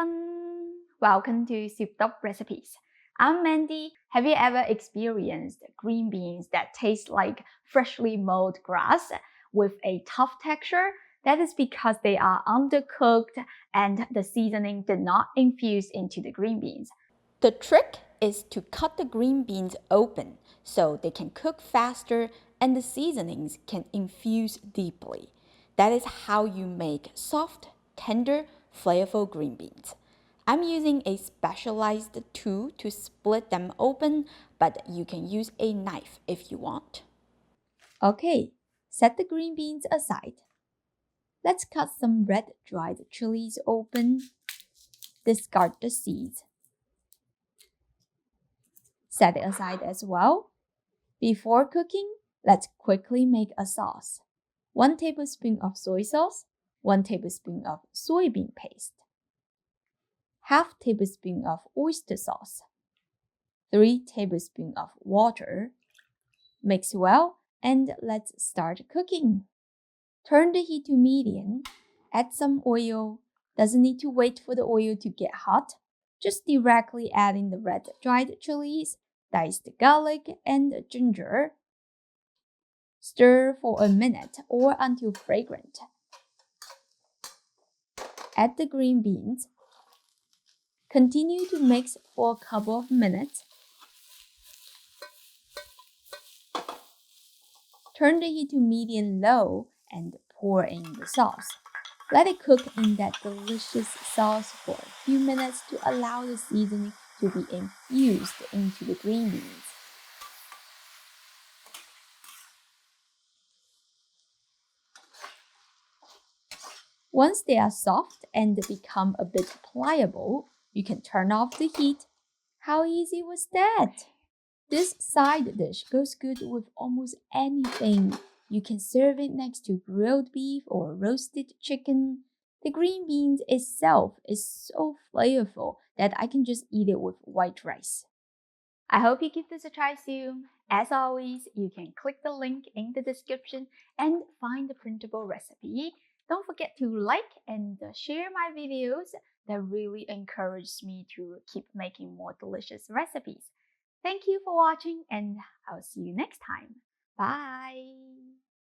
everyone! Welcome to Souped Up Recipes. I'm Mandy. Have you ever experienced green beans that taste like freshly mowed grass with a tough texture? That is because they are undercooked and the seasoning did not infuse into the green beans. The trick is to cut the green beans open so they can cook faster and the seasonings can infuse deeply. That is how you make soft, tender, flavorful green beans. I'm using a specialized tool to split them open, but you can use a knife if you want. Okay, set the green beans aside. Let's cut some red dried chilies open. Discard the seeds. Set it aside as well. Before cooking, let's quickly make a sauce. 1 tablespoon of soy sauce, 1 tablespoon of soybean paste, half tablespoon of oyster sauce, 3 tablespoons of water. Mix well and let's start cooking. Turn the heat to medium. Add some oil. Doesn't need to wait for the oil to get hot. Just directly add in the red dried chilies, diced garlic, and ginger. Stir for a minute or until fragrant. Add the green beans. Continue to mix for a couple of minutes. Turn the heat to medium-low and pour in the sauce. Let it cook in that delicious sauce for a few minutes to allow the seasoning to be infused into the green beans. Once they are soft and become a bit pliable, you can turn off the heat. How easy was that? This side dish goes good with almost anything. You can serve it next to grilled beef or roasted chicken. The green beans itself is so flavorful that I can just eat it with white rice. I hope you give this a try soon. As always, you can click the link in the description and find the printable recipe. Don't forget to like and share my videos. That really encourages me to keep making more delicious recipes. Thank you for watching and I'll see you next time. Bye!